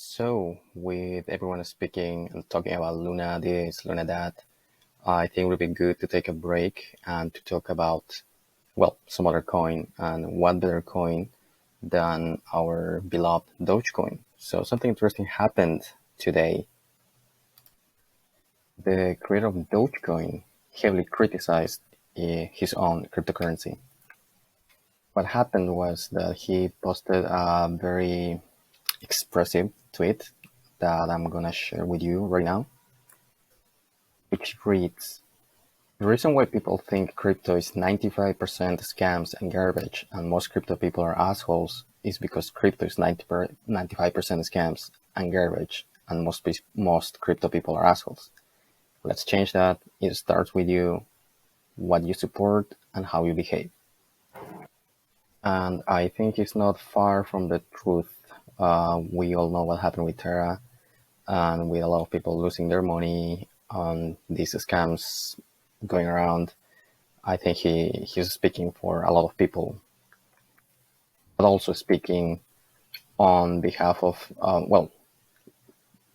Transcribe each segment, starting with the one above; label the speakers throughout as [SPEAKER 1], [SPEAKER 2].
[SPEAKER 1] So, with everyone speaking and talking about Luna this, Luna that, I think it would be good to take a break and to talk about, some other coin and what better coin than our beloved Dogecoin. So, something interesting happened today. The creator of Dogecoin heavily criticized his own cryptocurrency. What happened was that he posted a very expressive tweet that I'm gonna share with you right now, which reads: The reason why people think crypto is 95% scams and garbage and most crypto people are assholes is because crypto is 95% scams and garbage and most crypto people are assholes. Let's change that. It starts with you, what you support, and how you behave. And I think it's not far from the truth. We all know what happened with Terra and with a lot of people losing their money on these scams going around. I think he's speaking for a lot of people, but also speaking on behalf of,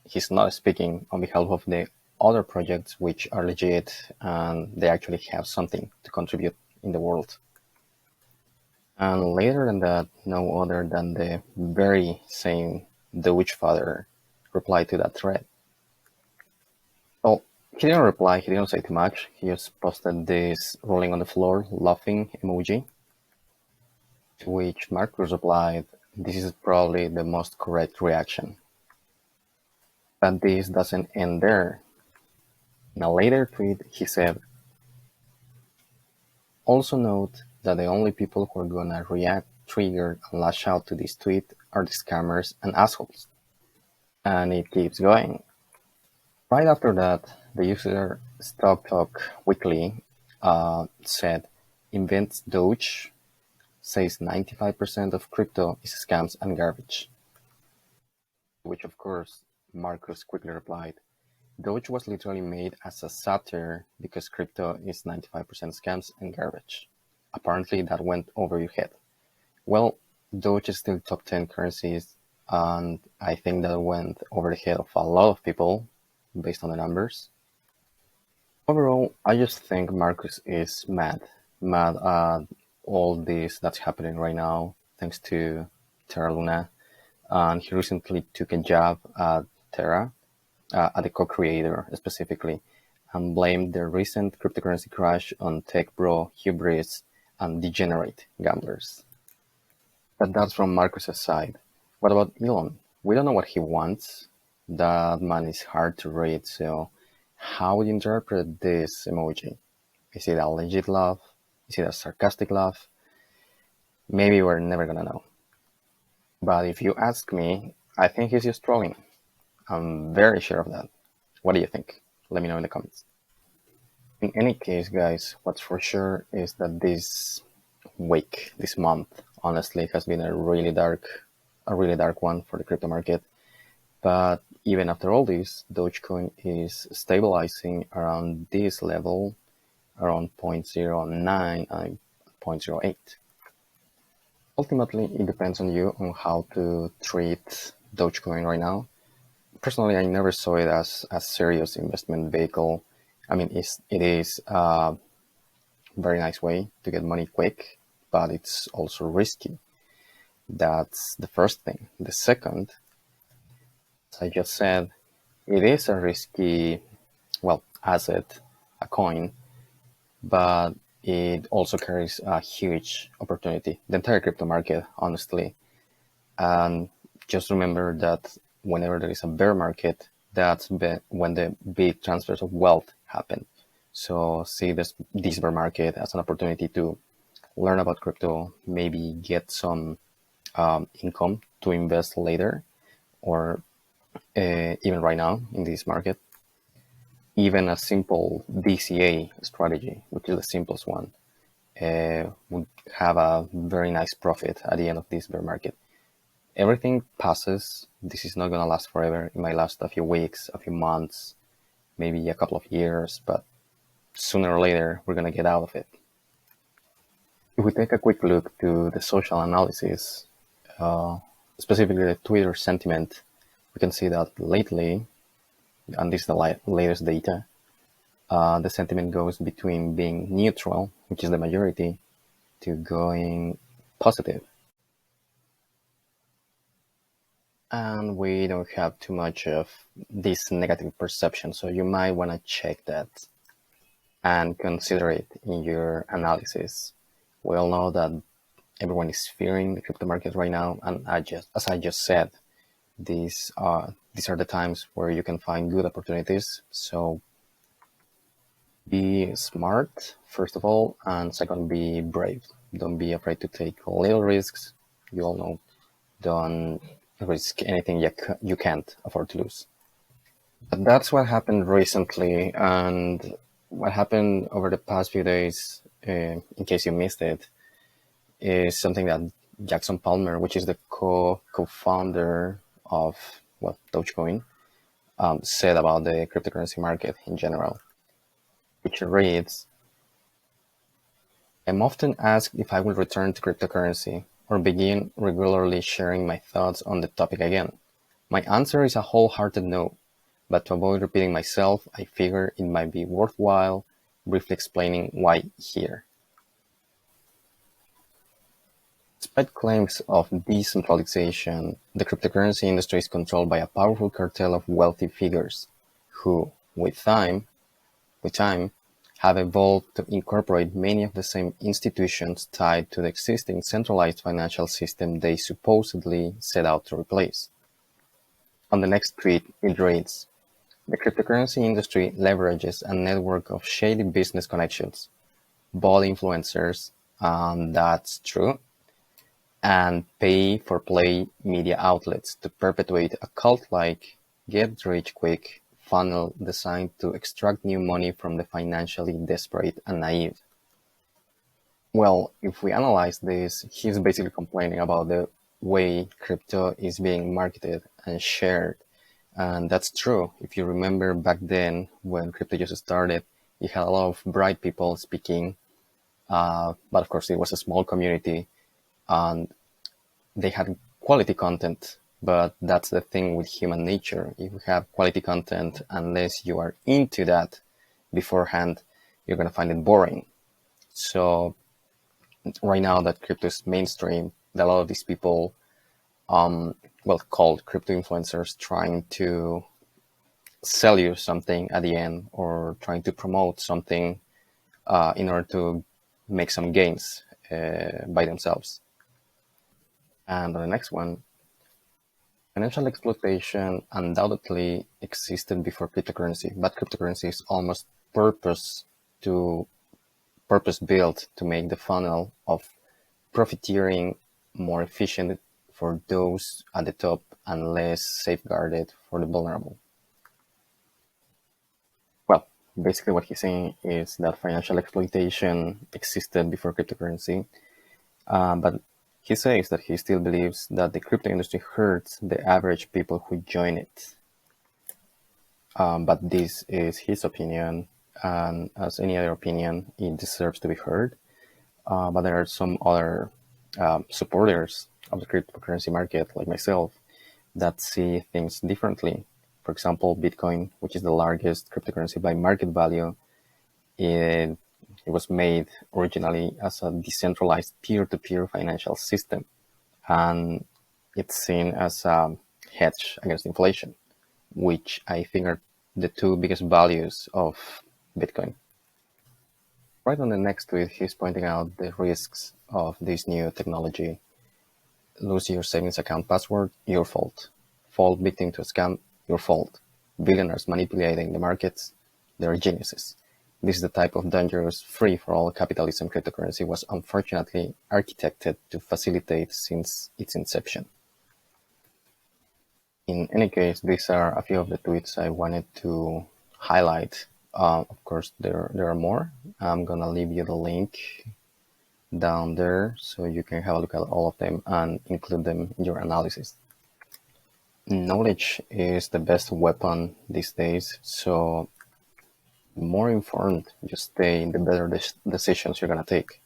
[SPEAKER 1] he's not speaking on behalf of the other projects which are legit and they actually have something to contribute in the world. And later than that, no other than the very same Doge father replied to that thread. Well, he didn't reply, he didn't say too much. He just posted this rolling on the floor, laughing emoji, to which Markus replied, "This is probably the most correct reaction." But this doesn't end there. In a later tweet, he said, "Also note that the only people who are gonna react, trigger, and lash out to this tweet are the scammers and assholes." And it keeps going. Right after that, the user Stock Talk Weekly said, "Invents Doge, says 95% of crypto is scams and garbage." Which of course, Markus quickly replied, "Doge was literally made as a satire because crypto is 95% scams and garbage. Apparently that went over your head." Well, Doge is still top 10 currencies, and I think that went over the head of a lot of people based on the numbers. Overall, I just think Markus is mad at all this that's happening right now, thanks to Terra Luna. And he recently took a jab at Terra, at the co-creator specifically, and blamed the recent cryptocurrency crash on tech bro hubris and degenerate gamblers. But that's from Marcus's side. What about Elon? We don't know what he wants. That man is hard to read, so how would you interpret this emoji? Is it a legit laugh? Is it a sarcastic laugh? Maybe we're never gonna know. But if you ask me, I think he's just trolling. I'm very sure of that. What do you think? Let me know in the comments. In any case, guys, what's for sure is that this week, this month, honestly, has been a really dark one for the crypto market. But even after all this, Dogecoin is stabilizing around this level, around 0.09 and 0.08. Ultimately, it depends on you on how to treat Dogecoin right now. Personally, I never saw it as a serious investment vehicle. I mean, it is a very nice way to get money quick, but it's also risky. That's the first thing. The second, as I just said, it is a risky, asset, a coin, but it also carries a huge opportunity. The entire crypto market, honestly. And just remember that whenever there is a bear market, that's when the big transfers of wealth happen. So see this bear market as an opportunity to learn about crypto, maybe get some income to invest later, or even right now in this market. Even a simple DCA strategy, which is the simplest one, would have a very nice profit at the end of this bear market. Everything passes. This is not going to last forever. It might last a few weeks, a few months, maybe a couple of years, but sooner or later, we're going to get out of it. If we take a quick look to the social analysis, specifically the Twitter sentiment, We can see that lately, and this is the latest data, the sentiment goes between being neutral, which is the majority, to going positive. And we don't have too much of this negative perception, so you might want to check that and consider it in your analysis. We all know that everyone is fearing the crypto market right now, and as I just said, these are the times where you can find good opportunities. So be smart, first of all, and second, be brave. Don't be afraid to take little risks. You all know, don't risk anything you can't afford to lose. But that's what happened recently, and what happened over the past few days, in case you missed it, is something that Jackson Palmer, which is the co-founder of Dogecoin, said about the cryptocurrency market in general, which reads, "I'm often asked if I will return to cryptocurrency or begin regularly sharing my thoughts on the topic again. My answer is a wholehearted no, but to avoid repeating myself, I figure it might be worthwhile briefly explaining why here." Despite claims of decentralization, the cryptocurrency industry is controlled by a powerful cartel of wealthy figures who, with time, have evolved to incorporate many of the same institutions tied to the existing centralized financial system they supposedly set out to replace. On the next tweet, it reads, "The cryptocurrency industry leverages a network of shady business connections, bot influencers, and that's true, and pay-for-play media outlets to perpetuate a cult-like, get-rich-quick funnel designed to extract new money from the financially desperate and naive." Well, if we analyze this, he's basically complaining about the way crypto is being marketed and shared. And that's true. If you remember back then when crypto just started, you had a lot of bright people speaking, but of course it was a small community and they had quality content. But that's the thing with human nature. If you have quality content, unless you are into that beforehand, you're going to find it boring. So right now that crypto is mainstream, a lot of these people, called crypto influencers, trying to sell you something at the end or trying to promote something in order to make some gains by themselves. And on the next one, financial exploitation undoubtedly existed before cryptocurrency, but cryptocurrency is almost purpose built to make the funnel of profiteering more efficient for those at the top and less safeguarded for the vulnerable. Well, basically what he's saying is that financial exploitation existed before cryptocurrency, but he says that he still believes that the crypto industry hurts the average people who join it. But this is his opinion, and as any other opinion, it deserves to be heard. But there are some other supporters of the cryptocurrency market, like myself, that see things differently. For example, Bitcoin, which is the largest cryptocurrency by market value, it was made originally as a decentralized peer-to-peer financial system, and it's seen as a hedge against inflation, which I think are the two biggest values of Bitcoin. Right on the next tweet, he's pointing out the risks of this new technology. Lose your savings account password, your fault. Fall victim to a scam, your fault. Billionaires manipulating the markets, they're geniuses. This is the type of dangerous free-for-all capitalism cryptocurrency was unfortunately architected to facilitate since its inception. In any case, these are a few of the tweets I wanted to highlight. Of course, there are more. I'm gonna leave you the link down there so you can have a look at all of them and include them in your analysis. Knowledge is the best weapon these days, so the more informed you stay, the better decisions you're gonna take.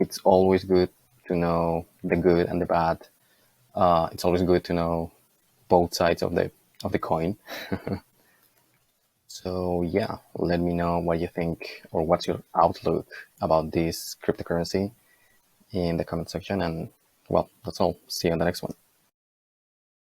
[SPEAKER 1] It's always good to know the good and the bad. It's always good to know both sides of the coin. So yeah, let me know what you think or what's your outlook about this cryptocurrency in the comment section. And well, that's all. See you on the next one.